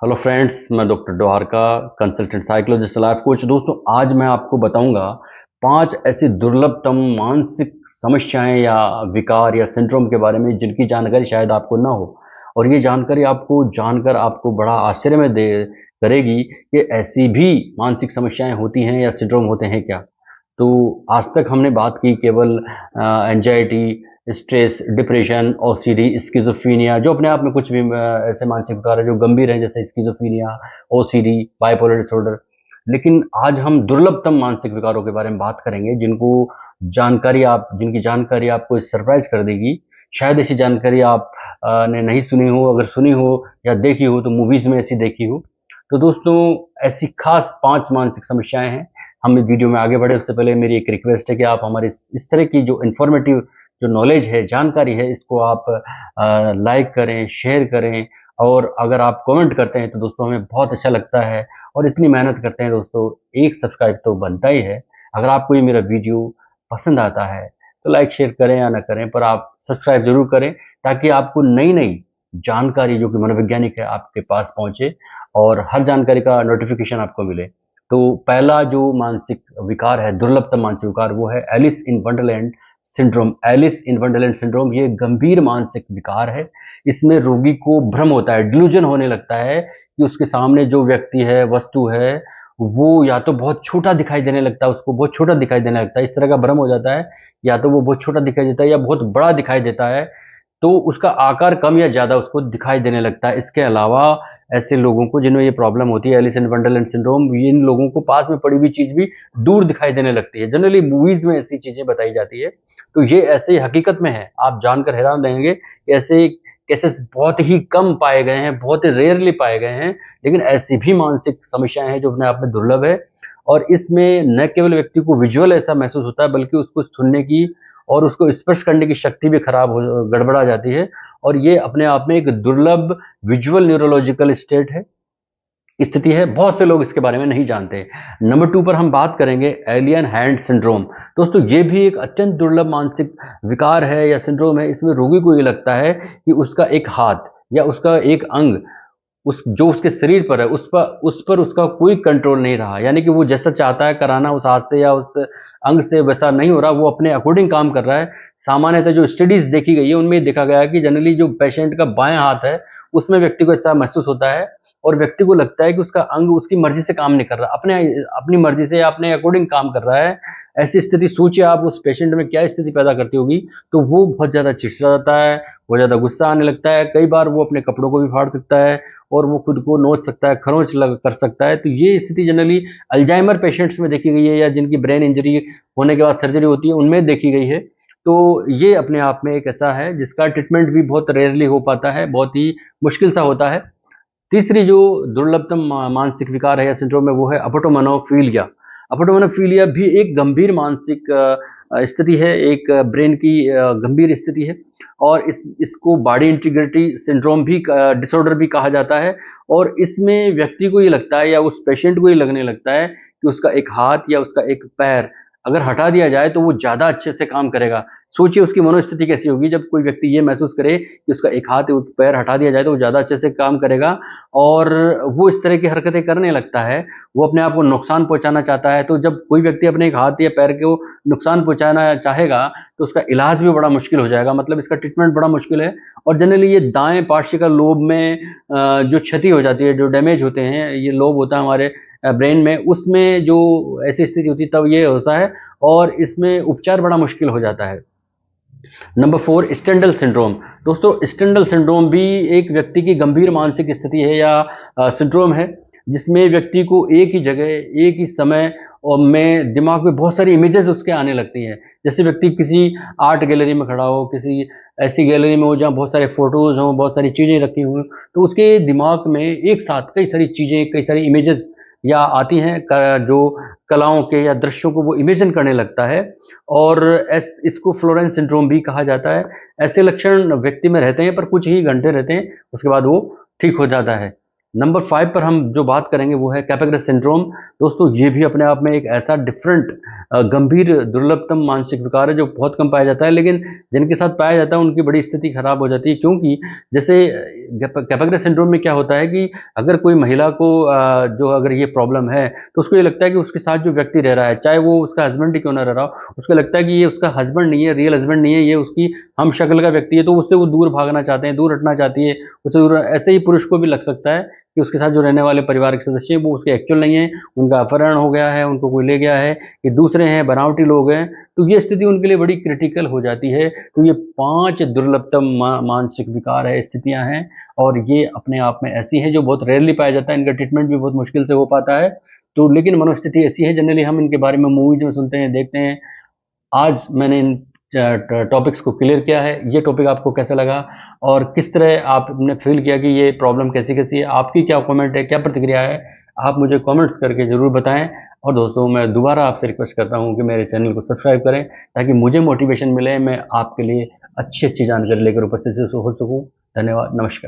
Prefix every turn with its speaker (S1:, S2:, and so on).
S1: Hello friends, मैं doctor Dwarka, consultant psychologist, life coach. दोस्तों, आज मैं आपको बताऊंगा 5 ऐसी दुर्लभतम मानसिक समस्याएं या विकार या सिंड्रोम के बारे में जिनकी जानकारी शायद आपको ना हो। और ये जानकारी आपको जानकर आपको बड़ा आश्चर्य में दे करेगी कि ऐसी भी मानसिक समस्याएं होती हैं या सिंड्रोम होते हैं क्या। तो आज तक हमने बात की केवल anxiety, stress, depression, OCD, schizophrenia, जो अपने आप में कुछ भी ऐसे मानसिक विकार है जो गंभीर हैं, जैसे स्किज़ोफ्रेनिया, ओसीडी, बाइपोलर डिसऑर्डर। लेकिन आज हम दुर्लभतम मानसिक विकारों के बारे में बात करेंगे जिनकी जानकारी आपको सरप्राइज कर देगी। शायद ऐसी जानकारी आप ने नहीं सुनी हो, अगर सुनी हो या देखी हो तो मूवीज में ऐसी देखी हो। तो दोस्तों, ऐसी खास 5 मानसिक समस्याएं हैं। हम इस वीडियो में आगे बढ़े उससे पहले मेरी एक रिक्वेस्ट है कि आप हमारे इस तरह की जो इन्फॉर्मेटिव जो नॉलेज है, जानकारी है, इसको आप लाइक करें, शेयर करें। और अगर आप कमेंट करते हैं तो दोस्तों हमें बहुत अच्छा लगता है। और इतनी मेहनत करते हैं दोस्तों, एक सब्सक्राइब तो बनता ही है। अगर आपको ये मेरा वीडियो पसंद आता है तो लाइक शेयर करें या ना करें, पर आप सब्सक्राइब जरूर करें, ताकि आपको नई नई जानकारी जो कि मनोवैज्ञानिक है आपके पास पहुंचे और हर जानकारी का नोटिफिकेशन आपको मिले। तो पहला जो मानसिक विकार है, दुर्लभतम मानसिक विकार, वो है Alice in Wonderland syndrome. Alice in Wonderland syndrome ये गंभीर मानसिक विकार है। इसमें रोगी को भ्रम होता है, डिल्यूजन होने लगता है कि उसके सामने जो व्यक्ति है, वस्तु है, वो या तो बहुत छोटा दिखाई देने लगता है, उसको बहुत छोटा दिखाई देने लगता है, इस तरह का भ्रम हो जाता है। या तो वो बहुत छोटा दिखाई देता है या बहुत बड़ा दिखाई देता है, तो उसका आकार कम या ज़्यादा उसको दिखाई देने लगता है। इसके अलावा ऐसे लोगों को जिनमें ये प्रॉब्लम होती है, एलिस इन वंडरलैंड सिंड्रोम, इन लोगों को पास में पड़ी हुई चीज़ भी दूर दिखाई देने लगती है। जनरली मूवीज़ में ऐसी चीज़ें बताई जाती है। तो ये ऐसे ही हकीकत में है। आप जानकर हैरान रहेंगे कि ऐसे केसेस बहुत ही कम पाए गए हैं, बहुत ही रेयरली पाए गए हैं। लेकिन ऐसी भी मानसिक समस्याएँ हैं जो अपने आप में दुर्लभ है। और इसमें न केवल व्यक्ति को विजुअल ऐसा महसूस होता है, बल्कि उसको सुनने की और उसको स्पर्श करने की शक्ति भी खराब हो गड़बड़ा जाती है। और ये अपने आप में एक दुर्लभ विजुअल न्यूरोलॉजिकल स्थिति है। बहुत से लोग इसके बारे में नहीं जानते। नंबर 2 पर हम बात करेंगे एलियन हैंड सिंड्रोम। दोस्तों, ये भी एक अत्यंत दुर्लभ मानसिक विकार है या सिंड्रोम है। इसमें रोगी को ये लगता है कि उसका एक हाथ या उसका एक अंग उस जो उसके शरीर पर है, उस पर उसका कोई कंट्रोल नहीं रहा। यानी कि वो जैसा चाहता है कराना उस हाथ से या उस अंग से, वैसा नहीं हो रहा, वो अपने अकॉर्डिंग काम कर रहा है। सामान्यतः जो स्टडीज देखी गई है उनमें देखा गया है कि जनरली जो पेशेंट का बायां हाथ है, उसमें व्यक्ति को ऐसा महसूस होता है और व्यक्ति को लगता है कि उसका अंग उसकी मर्जी से काम नहीं कर रहा, अपने अपनी मर्जी से या अपने अकॉर्डिंग काम कर रहा है। ऐसी स्थिति सोचिए आप उस पेशेंट में क्या स्थिति पैदा करती होगी। तो वो बहुत ज़्यादा चिड़चिड़ा जाता है, बहुत ज़्यादा गुस्सा आने लगता है, कई बार वो अपने कपड़ों को भी फाड़ सकता है और वो खुद को नोच सकता है, खरोंच लग कर सकता है। तो ये स्थिति जनरली अल्जाइमर पेशेंट्स में देखी गई है, या जिनकी ब्रेन इंजरी होने के बाद सर्जरी होती है उनमें देखी गई है। तो ये अपने आप में एक ऐसा है जिसका ट्रीटमेंट भी बहुत रेयरली हो पाता है, बहुत ही मुश्किल सा होता है। तीसरी जो दुर्लभतम मानसिक विकार है या सिंड्रोम है, वो है अपोटोमोनोफीलिया। अपोटोमोनोफीलिया भी एक गंभीर मानसिक स्थिति है, एक ब्रेन की गंभीर स्थिति है। और इसको बॉडी इंटीग्रिटी सिंड्रोम भी डिसऑर्डर भी कहा जाता है। और इसमें व्यक्ति को ये लगता है या उस पेशेंट को ये लगने लगता है कि उसका एक हाथ या उसका एक पैर अगर हटा दिया जाए तो वो ज़्यादा अच्छे से काम करेगा। सोचिए उसकी मनोस्थिति कैसी होगी जब कोई व्यक्ति ये महसूस करे कि उसका एक हाथ या पैर हटा दिया जाए तो वो ज़्यादा अच्छे से काम करेगा। और वो इस तरह की हरकतें करने लगता है, वो अपने आप को नुकसान पहुंचाना चाहता है। तो जब कोई व्यक्ति अपने एक हाथ या पैर को नुकसान पहुंचाना चाहेगा तो उसका इलाज भी बड़ा मुश्किल हो जाएगा, मतलब इसका ट्रीटमेंट बड़ा मुश्किल है। और जनरली ये दाएं पार्श्विका लोब में जो क्षति हो जाती है, जो डैमेज होते हैं, ये लोब होता है हमारे ब्रेन में, उसमें जो ऐसी स्थिति होती है तब ये होता है और इसमें उपचार बड़ा मुश्किल हो जाता है। Number 4, Steindl syndrome. दोस्तों, स्टेंडल सिंड्रोम भी एक व्यक्ति की गंभीर मानसिक स्थिति है या सिंड्रोम है, जिसमें व्यक्ति को एक ही जगह, एक ही समय और में दिमाग में बहुत सारी इमेजेस उसके आने लगती हैं। जैसे व्यक्ति किसी आर्ट गैलरी में खड़ा हो, किसी ऐसी गैलरी में हो जहाँ बहुत सारे फोटोज हों, बहुत सारी चीज़ें रखी हुई, तो उसके दिमाग में एक साथ कई सारी चीज़ें, कई सारी इमेजेस या आती हैं, जो कलाओं के या दृश्यों को वो इमेजिन करने लगता है। और इसको फ्लोरेंस सिंड्रोम भी कहा जाता है। ऐसे लक्षण व्यक्ति में रहते हैं पर कुछ ही घंटे रहते हैं, उसके बाद वो ठीक हो जाता है। नंबर 5 पर हम जो बात करेंगे वो है कैपेग्रस सिंड्रोम। दोस्तों, ये भी अपने आप में एक ऐसा डिफरेंट गंभीर दुर्लभतम मानसिक विकार है जो बहुत कम पाया जाता है, लेकिन जिनके साथ पाया जाता है उनकी बड़ी स्थिति खराब हो जाती है। क्योंकि जैसे कैपेगरा सिंड्रोम में क्या होता है कि अगर कोई महिला को जो अगर ये प्रॉब्लम है तो उसको ये लगता है कि उसके साथ जो व्यक्ति रह रहा है, चाहे वो उसका हस्बैंड ही क्यों ना रह रहा हो, उसको लगता है कि ये उसका हस्बैंड नहीं है, रियल हस्बैंड नहीं है, ये उसकी हम शक्ल का व्यक्ति है, तो उससे वो दूर भागना चाहते हैं, दूर हटना चाहती है, उससे दूर। ऐसे ही पुरुष को भी लग सकता है कि उसके साथ जो रहने वाले परिवार के सदस्य हैं वो उसके एक्चुअल नहीं है, उनका अपहरण हो गया है, उनको कोई ले गया है, ये दूसरे हैं, बनावटी लोग हैं। तो ये स्थिति उनके लिए बड़ी क्रिटिकल हो जाती है। तो ये 5 दुर्लभतम मानसिक विकार है, स्थितियां हैं, और ये अपने आप में ऐसी हैं जो बहुत रेयरली पाया जाता है, इनका ट्रीटमेंट भी बहुत मुश्किल से हो पाता है। तो लेकिन मनोस्थिति ऐसी है, जनरली हम इनके बारे में मूवीज में सुनते हैं, देखते हैं। आज मैंने इन टॉपिक्स को क्लियर किया है। ये टॉपिक आपको कैसा लगा और किस तरह आपने फील किया कि ये प्रॉब्लम कैसी कैसी है, आपकी क्या कमेंट है, क्या प्रतिक्रिया है, आप मुझे कमेंट्स करके ज़रूर बताएं। और दोस्तों, मैं दोबारा आपसे रिक्वेस्ट करता हूं कि मेरे चैनल को सब्सक्राइब करें ताकि मुझे मोटिवेशन मिले, मैं आपके लिए अच्छी अच्छी जानकारी लेकर उपस्थित हो सकूं। धन्यवाद, नमस्कार।